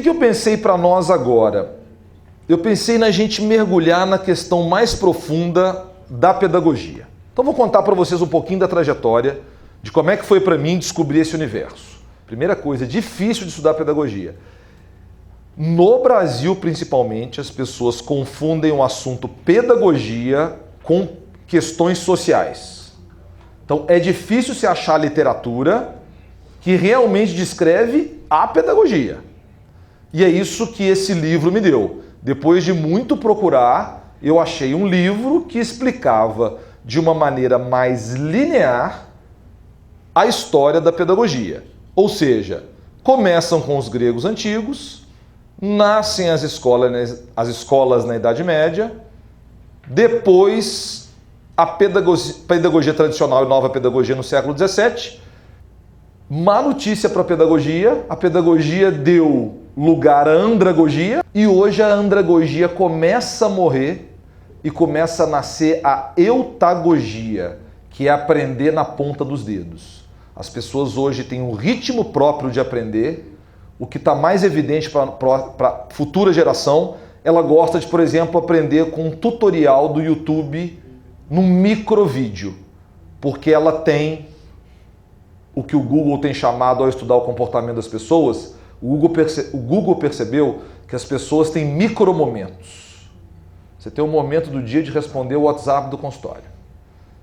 que eu pensei para nós agora? Eu pensei na gente mergulhar na questão mais profunda da pedagogia. Então vou contar para vocês um pouquinho da trajetória, de como é que foi para mim descobrir esse universo. Primeira coisa, é difícil de estudar pedagogia. No Brasil, principalmente, as pessoas confundem o assunto pedagogia com questões sociais. Então é difícil se achar literatura que realmente descreve a pedagogia. E é isso que esse livro me deu. Depois de muito procurar, eu achei um livro que explicava de uma maneira mais linear a história da pedagogia. Ou seja, começam com os gregos antigos, nascem as escolas na Idade Média, depois a pedagogia tradicional e nova pedagogia no século XVII. Má notícia para a pedagogia deu lugar à andragogia e hoje a andragogia começa a morrer e começa a nascer a eutagogia, que é aprender na ponta dos dedos. As pessoas hoje têm um ritmo próprio de aprender. O que está mais evidente para a futura geração, ela gosta de, por exemplo, aprender com um tutorial do YouTube num microvídeo, porque ela tem o que o Google tem chamado ao estudar o comportamento das pessoas. O Google percebeu que as pessoas têm micromomentos. Você tem um momento do dia de responder o WhatsApp do consultório.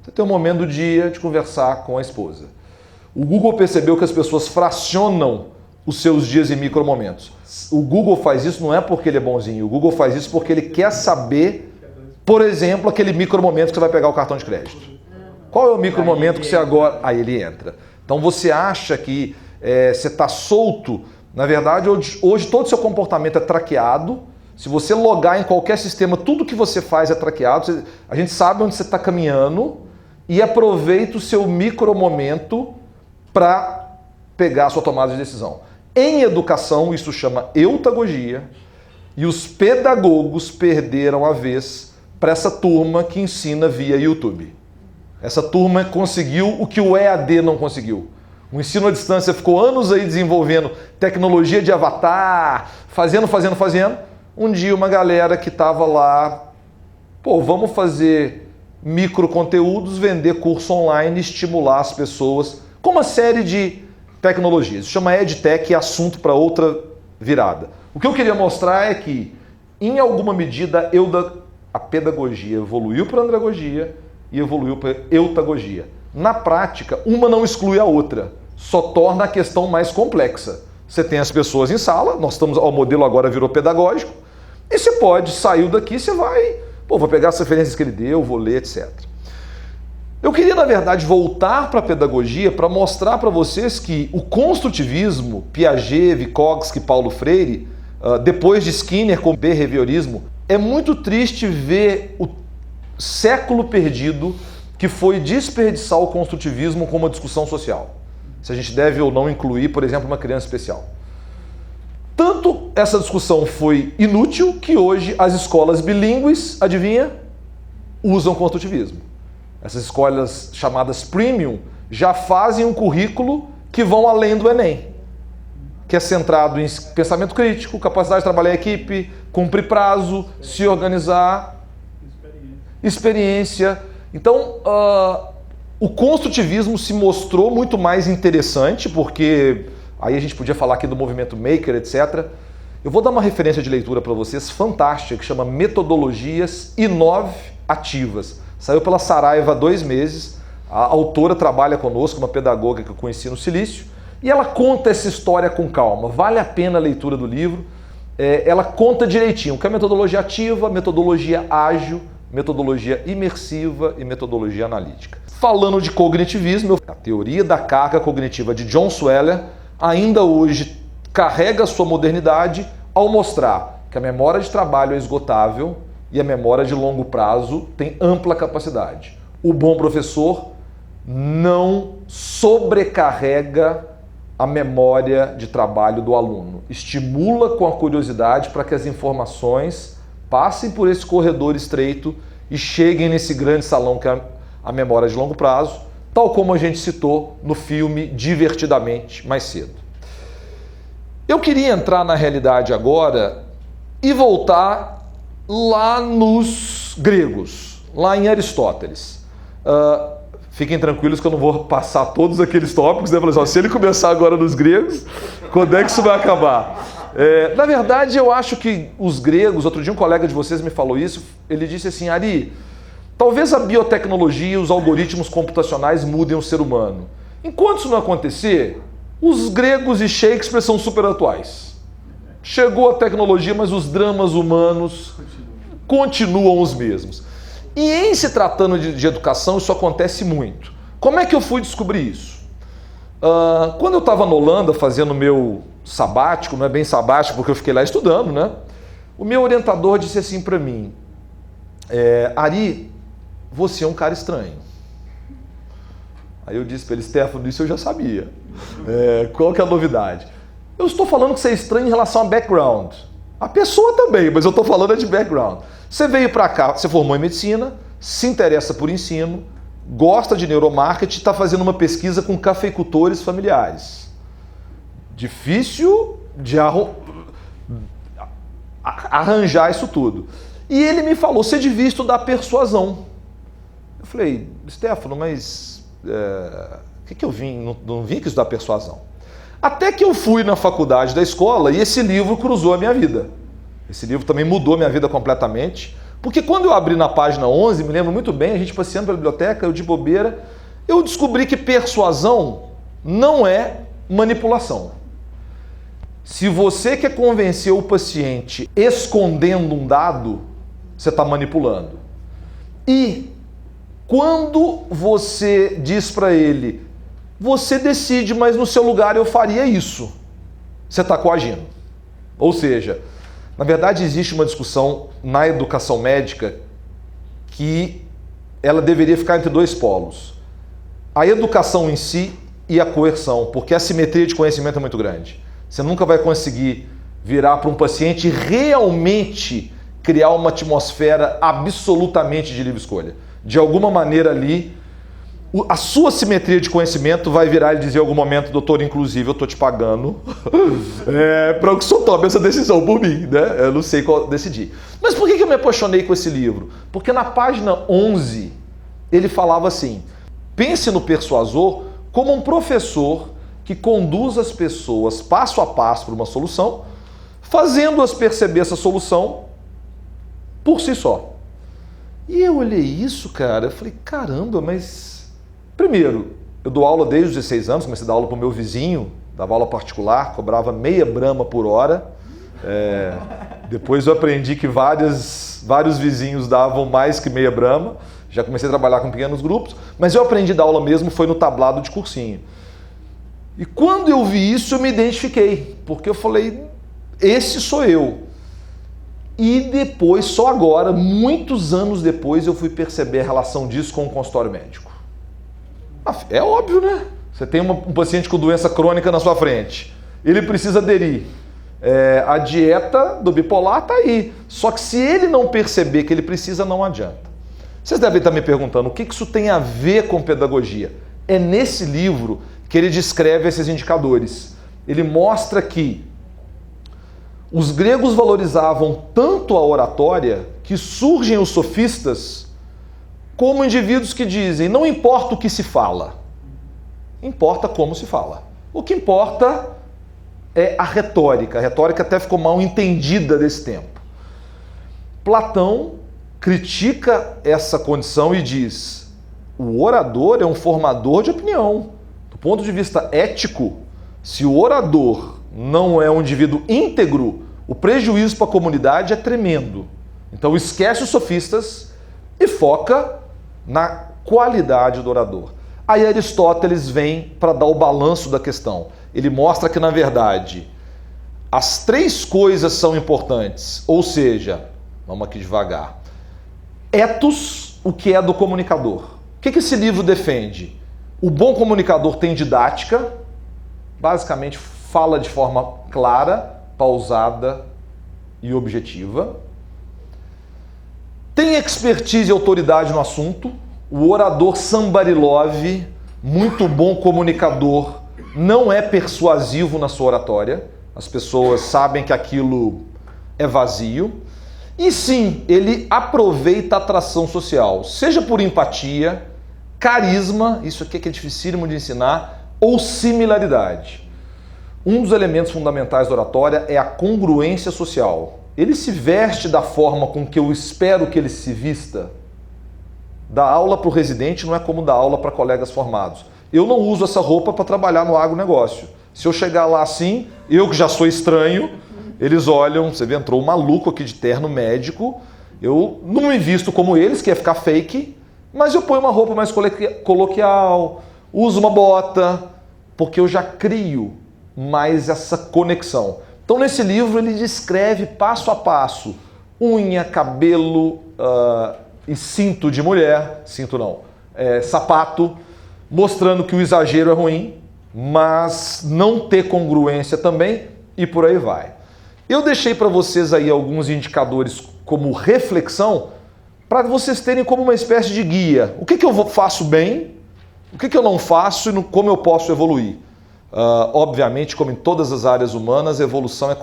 Você tem um momento do dia de conversar com a esposa. O Google percebeu que as pessoas fracionam os seus dias em micromomentos. O Google faz isso não é porque ele é bonzinho, o Google faz isso porque ele quer saber, por exemplo, aquele micromomento que você vai pegar o cartão de crédito. Qual é o micromomento que você agora... Aí ele entra. Então você acha que você está solto. Na verdade, hoje todo o seu comportamento é traqueado. Se você logar em qualquer sistema, tudo que você faz é traqueado. A gente sabe onde você está caminhando e aproveita o seu micromomento para pegar a sua tomada de decisão. Em educação, isso chama eutagogia, e os pedagogos perderam a vez para essa turma que ensina via YouTube. Essa turma conseguiu o que o EAD não conseguiu. O ensino à distância ficou anos aí desenvolvendo tecnologia de avatar, fazendo. Um dia uma galera que estava lá, vamos fazer microconteúdos, vender curso online, estimular as pessoas com uma série de tecnologias. Isso chama EdTech, é assunto para outra virada. O que eu queria mostrar é que, em alguma medida, a pedagogia evoluiu para a andragogia e evoluiu para a eutagogia. Na prática, uma não exclui a outra, só torna a questão mais complexa. Você tem as pessoas em sala, o modelo agora virou pedagógico, e você pode, saiu daqui, você vai, vou pegar as referências que ele deu, vou ler, etc. Eu queria, na verdade, voltar para a pedagogia para mostrar para vocês que o construtivismo, Piaget, Vygotsky, Paulo Freire, depois de Skinner com o behaviorismo, é muito triste ver o século perdido que foi desperdiçar o construtivismo como uma discussão social. Se a gente deve ou não incluir, por exemplo, uma criança especial. Tanto essa discussão foi inútil que hoje as escolas bilíngues, adivinha, usam construtivismo. Essas escolas chamadas premium já fazem um currículo que vão além do Enem, que é centrado em pensamento crítico, capacidade de trabalhar em equipe, cumprir prazo, se organizar, experiência. Então, o construtivismo se mostrou muito mais interessante, porque aí a gente podia falar aqui do movimento maker, etc. Eu vou dar uma referência de leitura para vocês fantástica, que chama Metodologias Inovativas. Saiu pela Saraiva há 2 meses. A autora trabalha conosco, uma pedagoga que eu conheci no Silício, e ela conta essa história com calma. Vale a pena a leitura do livro. Ela conta direitinho o que é metodologia ativa, metodologia ágil, metodologia imersiva e metodologia analítica. Falando de cognitivismo, a teoria da carga cognitiva de John Sweller ainda hoje carrega sua modernidade ao mostrar que a memória de trabalho é esgotável e a memória de longo prazo tem ampla capacidade. O bom professor não sobrecarrega a memória de trabalho do aluno. Estimula com a curiosidade para que as informações passem por esse corredor estreito e cheguem nesse grande salão que é a memória de longo prazo, tal como a gente citou no filme Divertidamente mais cedo. Eu queria entrar na realidade agora e voltar lá nos gregos, lá em Aristóteles. Fiquem tranquilos que eu não vou passar todos aqueles tópicos, né? Se ele começar agora nos gregos, quando é que isso vai acabar? Na verdade, eu acho que os gregos, outro dia um colega de vocês me falou isso, ele disse assim, Ari, talvez a biotecnologia e os algoritmos computacionais mudem o ser humano. Enquanto isso não acontecer, os gregos e Shakespeare são super atuais. Chegou a tecnologia, mas os dramas humanos continuam os mesmos. E em se tratando de educação, isso acontece muito. Como é que eu fui descobrir isso? Quando eu estava na Holanda fazendo o meu sabático, não é bem sabático porque eu fiquei lá estudando, né? O meu orientador disse assim para mim, Ari, você é um cara estranho. Aí eu disse para ele, Stefano, isso eu já sabia. Qual que é a novidade? Eu estou falando que você é estranho em relação a background. A pessoa também, mas eu estou falando de background. Você veio para cá, você formou em medicina, se interessa por ensino, gosta de neuromarketing, está fazendo uma pesquisa com cafeicultores familiares. Difícil de arranjar isso tudo. E ele me falou, você devia estudar persuasão. Eu falei, Stefano, mas o que eu vim? Não vim aqui estudar persuasão. Até que eu fui na faculdade da escola e esse livro cruzou a minha vida. Esse livro também mudou minha vida completamente, porque quando eu abri na página 11, me lembro muito bem, a gente passeando pela biblioteca, eu de bobeira, eu descobri que persuasão não é manipulação. Se você quer convencer o paciente escondendo um dado, você está manipulando. E quando você diz para ele, você decide, mas no seu lugar eu faria isso, você está coagindo. Ou seja, na verdade existe uma discussão na educação médica que ela deveria ficar entre dois polos. A educação em si e a coerção, porque a assimetria de conhecimento é muito grande. Você nunca vai conseguir virar para um paciente e realmente criar uma atmosfera absolutamente de livre escolha. De alguma maneira ali, a sua simetria de conhecimento vai virar e dizer em algum momento, doutor, inclusive eu estou te pagando para que o senhor tome essa decisão por mim, né? Eu não sei qual decidir. Mas por que eu me apaixonei com esse livro? Porque na página 11 ele falava assim, pense no persuasor como um professor que conduz as pessoas passo a passo para uma solução, fazendo-as perceber essa solução por si só. E eu olhei isso, cara, eu falei, caramba, mas... Primeiro, eu dou aula desde os 16 anos, comecei a dar aula para o meu vizinho, dava aula particular, cobrava meia brama por hora. Depois eu aprendi que vários vizinhos davam mais que meia brama, já comecei a trabalhar com pequenos grupos, mas eu aprendi a dar aula mesmo, foi no tablado de cursinho. E quando eu vi isso, eu me identifiquei, porque eu falei, esse sou eu. E depois, só agora, muitos anos depois, eu fui perceber a relação disso com o consultório médico. É óbvio, né? Você tem um paciente com doença crônica na sua frente. Ele precisa aderir. A dieta do bipolar está aí. Só que se ele não perceber que ele precisa, não adianta. Vocês devem estar me perguntando, o que isso tem a ver com pedagogia? É nesse livro que ele descreve esses indicadores. Ele mostra que os gregos valorizavam tanto a oratória que surgem os sofistas como indivíduos que dizem, não importa o que se fala, importa como se fala. O que importa é a retórica. A retórica até ficou mal entendida desse tempo. Platão critica essa condição e diz, o orador é um formador de opinião. Do ponto de vista ético, se o orador não é um indivíduo íntegro, o prejuízo para a comunidade é tremendo. Então esquece os sofistas e foca na qualidade do orador. Aí Aristóteles vem para dar o balanço da questão. Ele mostra que, na verdade, as três coisas são importantes. Ou seja, vamos aqui devagar. Ethos, o que é do comunicador. O que esse livro defende? O bom comunicador tem didática, basicamente fala de forma clara, pausada e objetiva. Tem expertise e autoridade no assunto. O orador somebody love, muito bom comunicador, não é persuasivo na sua oratória. as pessoas sabem que aquilo é vazio. E sim, ele aproveita a atração social, seja por empatia, carisma, isso aqui que é dificílimo de ensinar, ou similaridade. Um dos elementos fundamentais da oratória é a congruência social. Ele se veste da forma com que eu espero que ele se vista. Dar aula para o residente não é como dar aula para colegas formados. Eu não uso essa roupa para trabalhar no agronegócio. Se eu chegar lá assim, eu que já sou estranho, eles olham, você vê, entrou um maluco aqui de terno médico, eu não me visto como eles, que ia ficar fake, mas eu ponho uma roupa mais coloquial, uso uma bota, porque eu já crio mais essa conexão. Então nesse livro ele descreve passo a passo unha, cabelo e cinto de mulher, cinto não, sapato, mostrando que o exagero é ruim, mas não ter congruência também e por aí vai. Eu deixei para vocês aí alguns indicadores como reflexão para vocês terem como uma espécie de guia. O que eu faço bem, o que eu não faço e como eu posso evoluir. Obviamente, como em todas as áreas humanas, a evolução é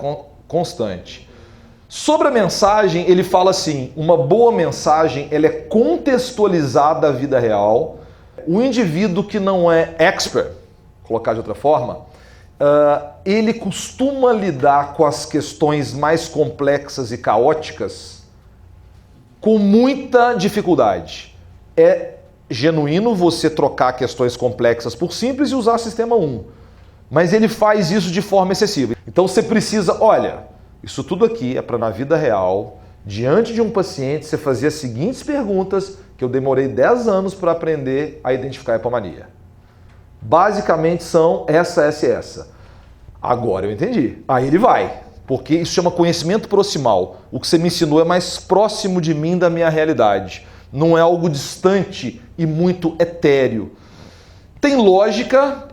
constante. Sobre a mensagem, ele fala assim, uma boa mensagem ela é contextualizada à vida real. O indivíduo que não é expert, colocar de outra forma, ele costuma lidar com as questões mais complexas e caóticas com muita dificuldade. É genuíno você trocar questões complexas por simples e usar sistema 1. Mas ele faz isso de forma excessiva. Então você precisa, olha, isso tudo aqui é para na vida real, diante de um paciente, você fazer as seguintes perguntas que eu demorei 10 anos para aprender a identificar a hipomania. Basicamente são essa. Agora eu entendi. Aí ele vai, porque isso chama conhecimento proximal. O que você me ensinou é mais próximo de mim, da minha realidade. Não é algo distante e muito etéreo. Tem lógica,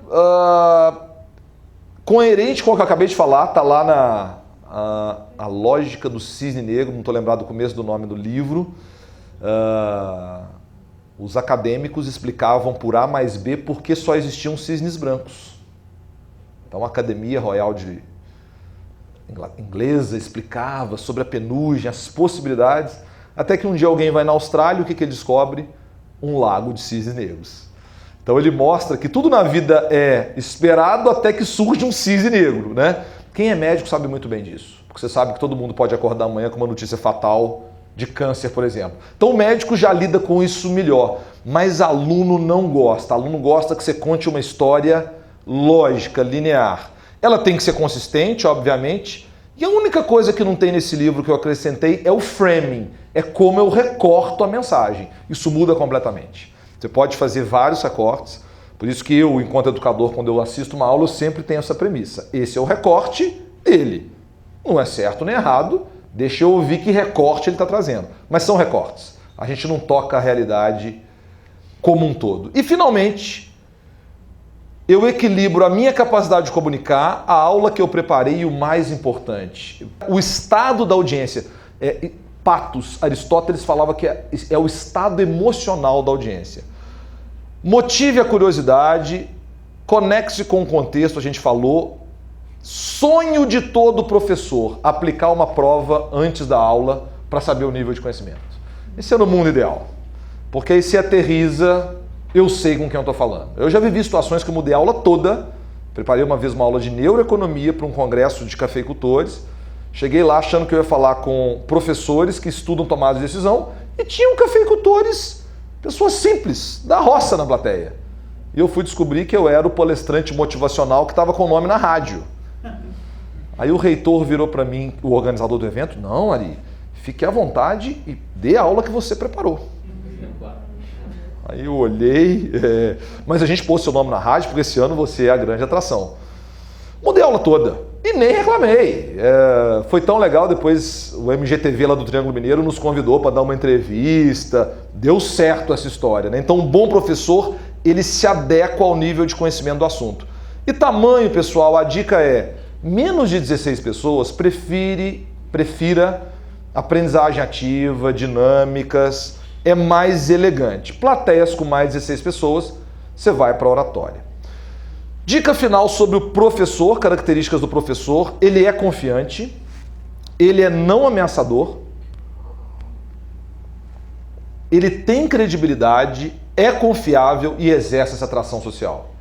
coerente com o que eu acabei de falar, tá lá na a lógica do cisne negro, não estou lembrado do começo do nome do livro. Os acadêmicos explicavam por A mais B por que só existiam cisnes brancos. Então a Academia Royal Inglesa explicava sobre a penugem, as possibilidades, até que um dia alguém vai na Austrália e o que ele descobre? Um lago de cisnes negros. Então ele mostra que tudo na vida é esperado até que surge um cisne negro, né? Quem é médico sabe muito bem disso, porque você sabe que todo mundo pode acordar amanhã com uma notícia fatal de câncer, por exemplo. Então o médico já lida com isso melhor, mas aluno não gosta. Aluno gosta que você conte uma história lógica, linear. Ela tem que ser consistente, obviamente, e a única coisa que não tem nesse livro que eu acrescentei é o framing, é como eu recorto a mensagem. Isso muda completamente. Você pode fazer vários recortes, por isso que eu, enquanto educador, quando eu assisto uma aula, eu sempre tenho essa premissa. Esse é o recorte dele. Não é certo nem errado, deixa eu ouvir que recorte ele está trazendo. Mas são recortes. A gente não toca a realidade como um todo. E, finalmente, eu equilibro a minha capacidade de comunicar, a aula que eu preparei e o mais importante, o estado da audiência. Patos, Aristóteles falava que é o estado emocional da audiência. Motive a curiosidade, conecte-se com o contexto, a gente falou. Sonho de todo professor, aplicar uma prova antes da aula para saber o nível de conhecimento. Esse é no mundo ideal, porque aí se aterriza, eu sei com quem eu estou falando. Eu já vivi situações que eu mudei a aula toda, preparei uma vez uma aula de neuroeconomia para um congresso de cafeicultores, cheguei lá achando que eu ia falar com professores que estudam tomada de decisão e tinham cafeicultores, pessoas simples, da roça na plateia. E eu fui descobrir que eu era o palestrante motivacional que estava com o nome na rádio. Aí o reitor virou para mim, o organizador do evento, não, Ari, fique à vontade e dê a aula que você preparou. Aí eu olhei, mas a gente pôs seu nome na rádio porque esse ano você é a grande atração. Mudei a aula toda e nem reclamei. Foi tão legal, depois o MGTV lá do Triângulo Mineiro nos convidou para dar uma entrevista, deu certo essa história, né? Então um bom professor, ele se adequa ao nível de conhecimento do assunto. E tamanho, pessoal, a dica é, menos de 16 pessoas, prefira aprendizagem ativa, dinâmicas, é mais elegante. Plateias com mais de 16 pessoas, você vai para a oratória. Dica final sobre o professor, características do professor. Ele é confiante, ele é não ameaçador, ele tem credibilidade, é confiável e exerce essa atração social.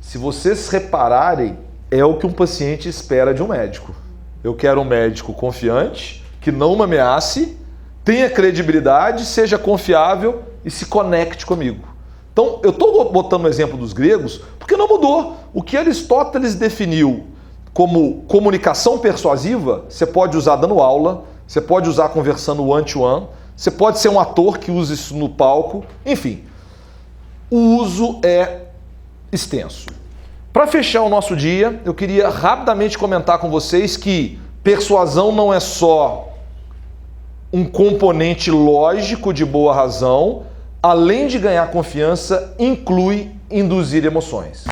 Se vocês repararem, é o que um paciente espera de um médico. Eu quero um médico confiante, que não me ameace, tenha credibilidade, seja confiável e se conecte comigo. Então, eu estou botando o exemplo dos gregos porque não mudou. O que Aristóteles definiu como comunicação persuasiva, você pode usar dando aula, você pode usar conversando one-to-one, você pode ser um ator que usa isso no palco, enfim. O uso é extenso. Para fechar o nosso dia, eu queria rapidamente comentar com vocês que persuasão não é só um componente lógico de boa razão, além de ganhar confiança, inclui induzir emoções.